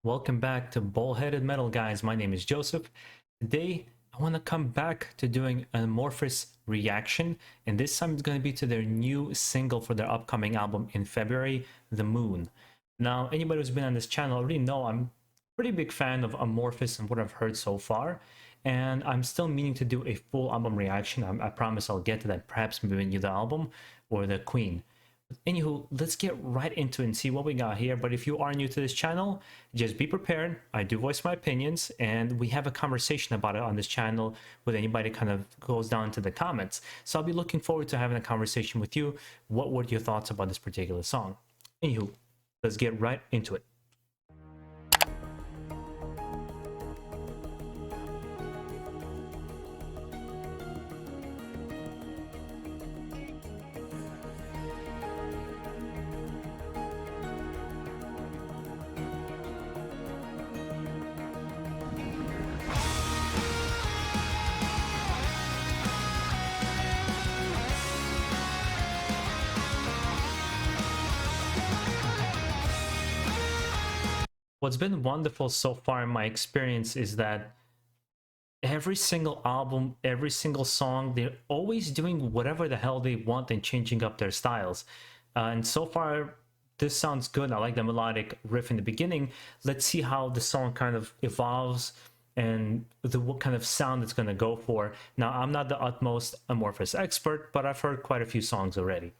Welcome back to BaldHeaded Metal, guys. My name is Joseph. Today, I want to come back to doing an Amorphis reaction, and this time it's going to be to their new single for their upcoming album in February, The Moon. Now, anybody who's been on this channel already know I'm a pretty big fan of Amorphis and what I've heard so far, and I'm still meaning to do a full album reaction. I promise I'll get to that, perhaps maybe the album or the Queen. Anywho, let's get right into it and see what we got here. But if you are new to this channel, just be prepared. I do voice my opinions, and we have a conversation about it on this channel with anybody kind of goes down to the comments. So I'll be looking forward to having a conversation with you. What were your thoughts about this particular song? Anywho, let's get right into it. What's been wonderful so far in my experience is that every single album, every single song, they're always doing whatever the hell they want and changing up their styles. And so far, this sounds good. I like the melodic riff in the beginning. Let's see how the song kind of evolves and what kind of sound it's going to go for. Now, I'm not the utmost Amorphis expert, but I've heard quite a few songs already.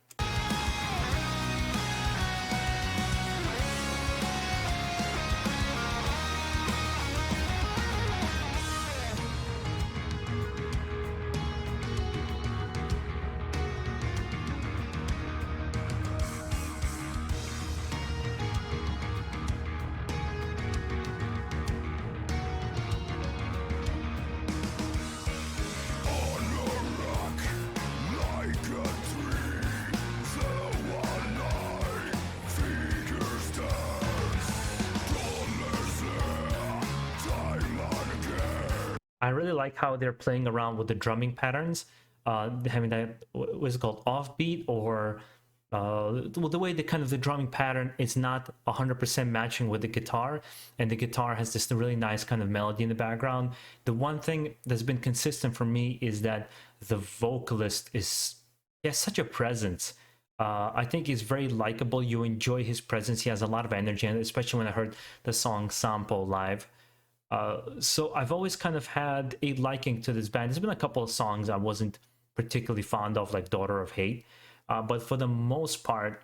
I really like how they're playing around with the drumming patterns, having that, what's it called, offbeat, or the way the drumming pattern is not 100% matching with the guitar, and the guitar has this really nice kind of melody in the background. The one thing that's been consistent for me is that the vocalist has such a presence. I think he's very likable. You enjoy his presence. He has a lot of energy, and especially when I heard the song Sample live. So I've always kind of had a liking to this band. There's been a couple of songs I wasn't particularly fond of, like Daughter of Hate. But for the most part,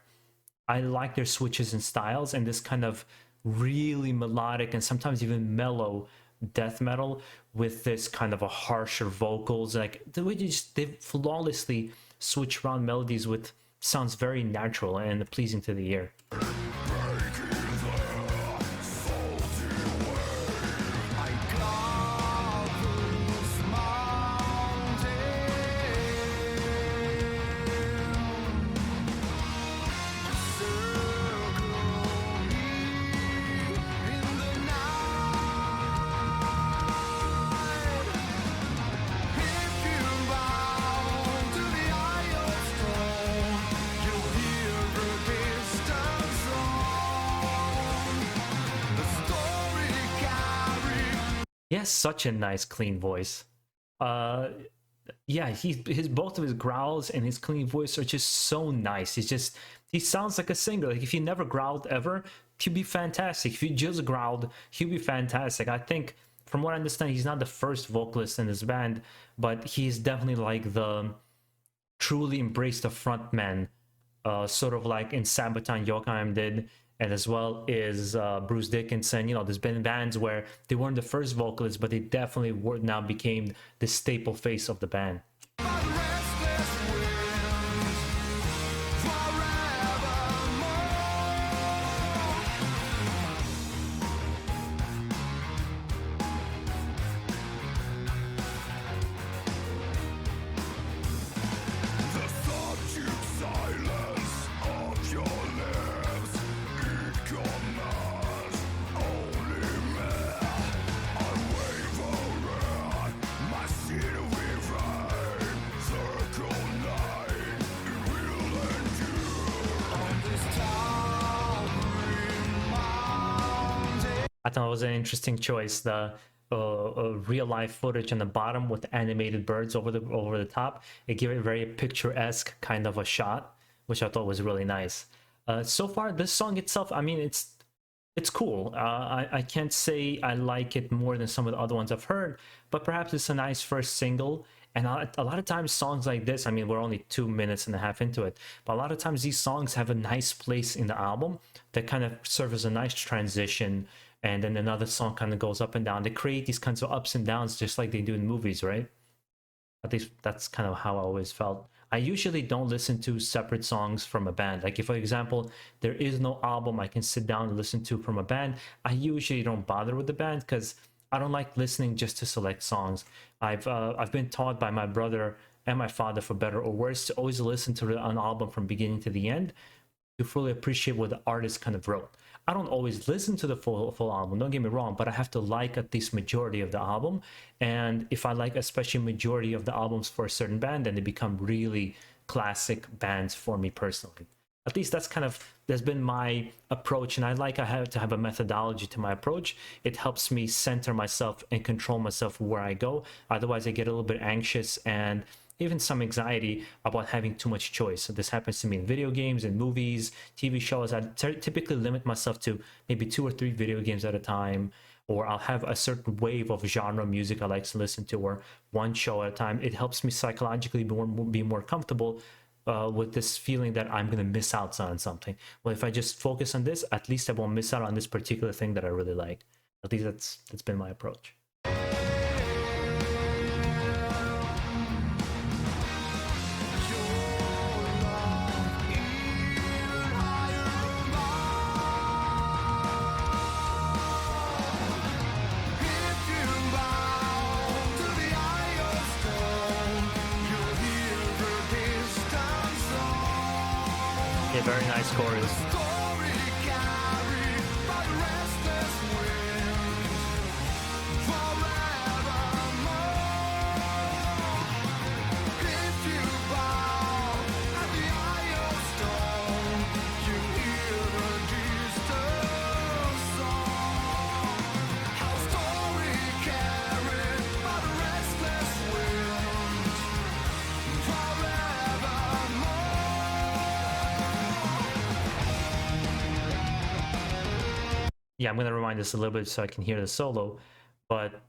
I like their switches in styles and this kind of really melodic and sometimes even mellow death metal with this kind of a harsher vocals. Like the way they flawlessly switch around melodies with sounds very natural and pleasing to the ear. He has such a nice clean voice. Yeah, both of his growls and his clean voice are just so nice. He sounds like a singer. Like if he never growled ever, he'd be fantastic. If he just growled, he'd be fantastic. I think from what I understand, he's not the first vocalist in this band, but he's definitely like the truly embraced the frontman, sort of like in Sabaton Joachim did, and as well as Bruce Dickinson. You know, there's been bands where they weren't the first vocalists, but they definitely now became the staple face of the band. I thought it was an interesting choice. The real life footage on the bottom with animated birds over the top. It gave it very picturesque kind of a shot, which I thought was really nice. So far, this song itself, I mean, it's cool. I can't say I like it more than some of the other ones I've heard, but perhaps it's a nice first single. And a lot of times songs like this, I mean, we're only 2 minutes and a half into it, but a lot of times these songs have a nice place in the album that kind of serves as a nice transition, and then another song kind of goes up and down. They create these kinds of ups and downs just like they do in movies, right? At least that's kind of how I always felt. I usually don't listen to separate songs from a band. Like if, for example, there is no album I can sit down and listen to from a band, I usually don't bother with the band because I don't like listening just to select songs. I've been taught by my brother and my father, for better or worse, to always listen to an album from beginning to the end to fully appreciate what the artist kind of wrote. I don't always listen to the full album, don't get me wrong, but I have to like at least majority of the album. And if I like especially majority of the albums for a certain band, then they become really classic bands for me personally. At least that's been my approach, and I have to have a methodology to my approach. It helps me center myself and control myself where I go. Otherwise I get a little bit anxious and even some anxiety about having too much choice. So this happens to me in video games and movies, TV shows. I typically limit myself to maybe 2 or 3 video games at a time, or I'll have a certain wave of genre music I like to listen to, or one show at a time. It helps me psychologically be more comfortable with this feeling that I'm going to miss out on something. Well, if I just focus on this, at least I won't miss out on this particular thing that I really like. At least that's been my approach. Yeah, very nice chorus. Yeah, I'm going to rewind this a little bit so I can hear the solo. But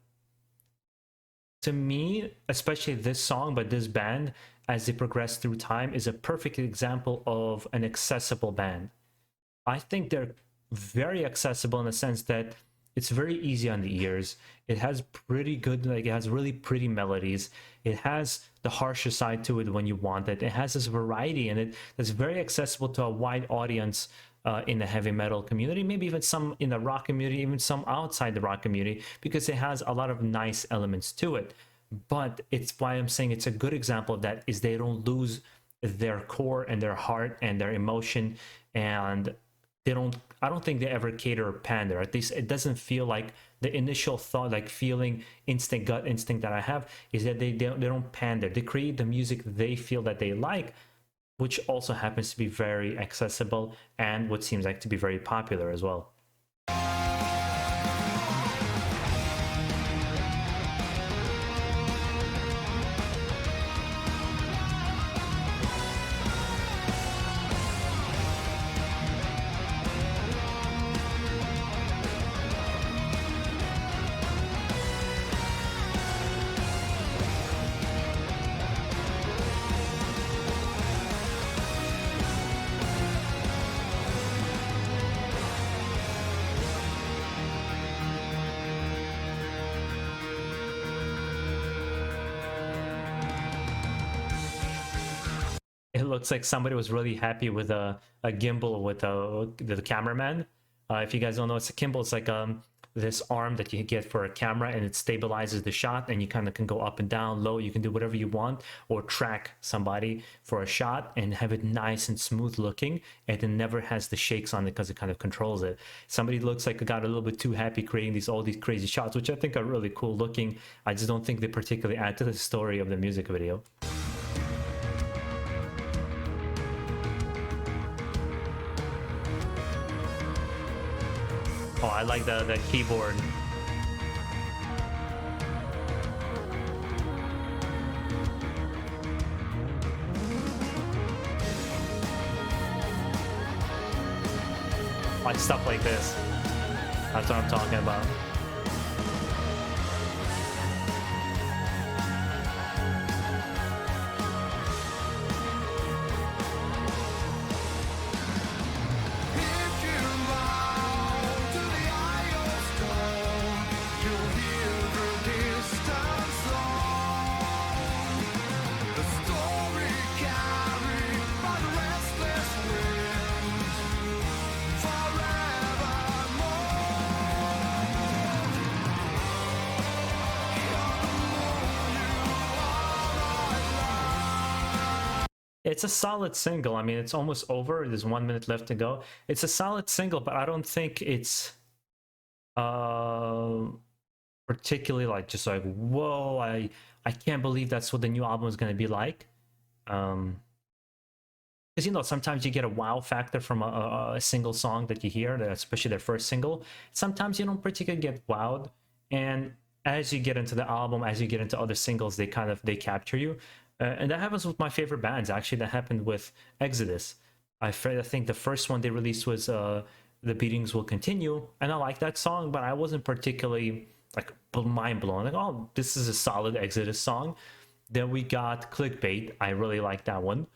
to me, especially this song, but this band, as they progress through time, is a perfect example of an accessible band. I think they're very accessible in the sense that it's very easy on the ears. It has pretty good, like it has really pretty melodies. It has the harsher side to it when you want it. It has this variety in it that's very accessible to a wide audience in the heavy metal community, maybe even some in the rock community, even some outside the rock community, because it has a lot of nice elements to it. But it's why I'm saying it's a good example of that, is they don't lose their core and their heart and their emotion, and I don't think they ever cater or pander. At least it doesn't feel like the initial thought, like feeling, gut instinct that I have is that they don't pander. They create the music they feel that they like, which also happens to be very accessible and what seems like to be very popular as well. It looks like somebody was really happy with a gimbal with the cameraman. If you guys don't know, it's a gimbal. It's like this arm that you get for a camera, and it stabilizes the shot, and you kind of can go up and down, low. You can do whatever you want, or track somebody for a shot and have it nice and smooth looking, and it never has the shakes on it because it kind of controls it. Somebody looks like got a little bit too happy creating all these crazy shots, which I think are really cool looking. I just don't think they particularly add to the story of the music video. Oh, I like the keyboard. Like stuff like this. That's what I'm talking about. It's a solid single. I mean, it's almost over. There's 1 minute left to go. It's a solid single, but I don't think it's uh particularly like just like whoa, I can't believe that's what the new album is going to be like. Because you know, sometimes you get a wow factor from a single song that you hear, especially their first single. Sometimes you don't particularly get wowed, and as you get into the album, as you get into other singles, they capture you. And that happens with my favorite bands. Actually, that happened with Exodus. I think the first one they released was "The Beatings Will Continue," and I like that song, but I wasn't particularly like mind blown. Like, oh, this is a solid Exodus song. Then we got Clickbait. I really like that one.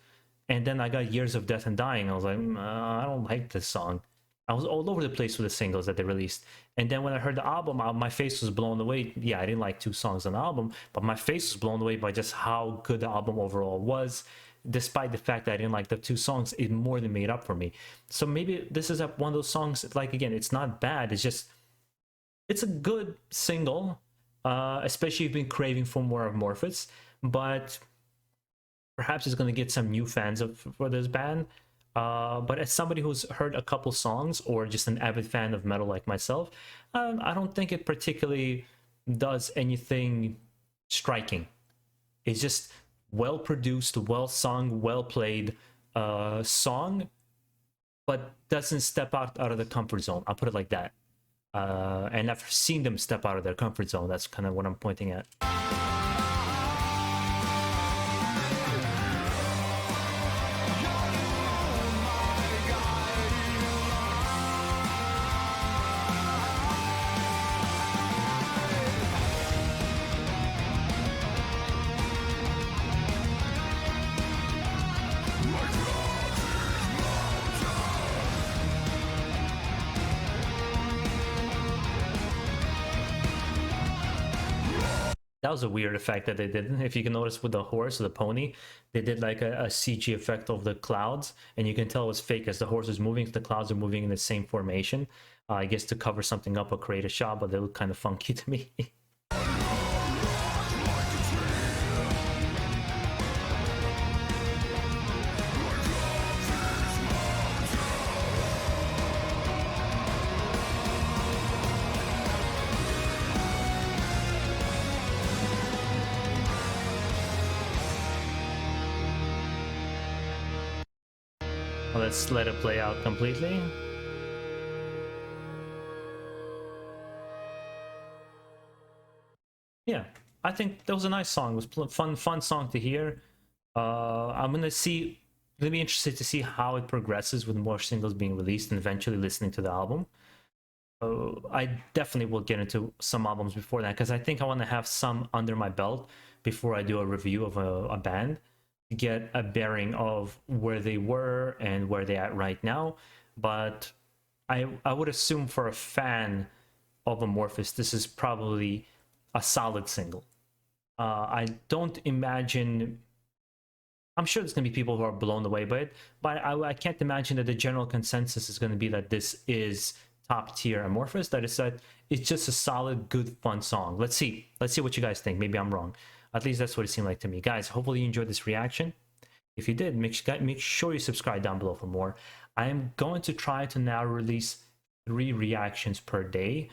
And then I got Years of Death and Dying. I was like, I don't like this song. I was all over the place with the singles that they released. And then when I heard the album, my face was blown away. Yeah, I didn't like 2 songs on the album, but my face was blown away by just how good the album overall was. Despite the fact that I didn't like the 2 songs, it more than made up for me. So maybe this is one of those songs, like, again, it's not bad. It's just, it's a good single, especially if you've been craving for more of Amorphis. But perhaps it's going to get some new fans for this band. But as somebody who's heard a couple songs or just an avid fan of metal like myself, I don't think it particularly does anything striking. It's just well produced, well sung, well played song, but doesn't step out of the comfort zone. I'll put it like that. And I've seen them step out of their comfort zone. That's kind of what I'm pointing at. That was a weird effect that they did. If you can notice with the horse or the pony, they did like a CG effect of the clouds, and you can tell it was fake as the horse is moving, the clouds are moving in the same formation. I guess to cover something up or create a shot, but they look kind of funky to me. Let's let it play out completely. Yeah, I think that was a nice song. It was fun song to hear. I'm gonna be interested to see how it progresses with more singles being released and eventually listening to the album. I definitely will get into some albums before that because I think I want to have some under my belt before I do a review of a band, get a bearing of where they were and where they're at right now. But I would assume for a fan of Amorphis, this is probably a solid single. I don't imagine. I'm sure there's going to be people who are blown away by it, but I can't imagine that the general consensus is going to be that this is top tier Amorphis. That is that it's just a solid, good, fun song. Let's see what you guys think. Maybe I'm wrong. At least that's what it seemed like to me. Guys, hopefully you enjoyed this reaction. If you did, make sure you subscribe down below for more. I am going to try to now release 3 reactions per day.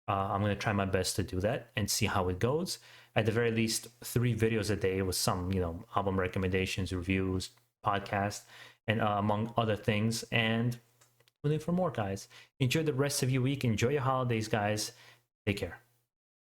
I'm going to try my best to do that and see how it goes. At the very least, 3 videos a day with some, album recommendations, reviews, podcasts, and among other things. And tune in for more, guys. Enjoy the rest of your week. Enjoy your holidays, guys. Take care.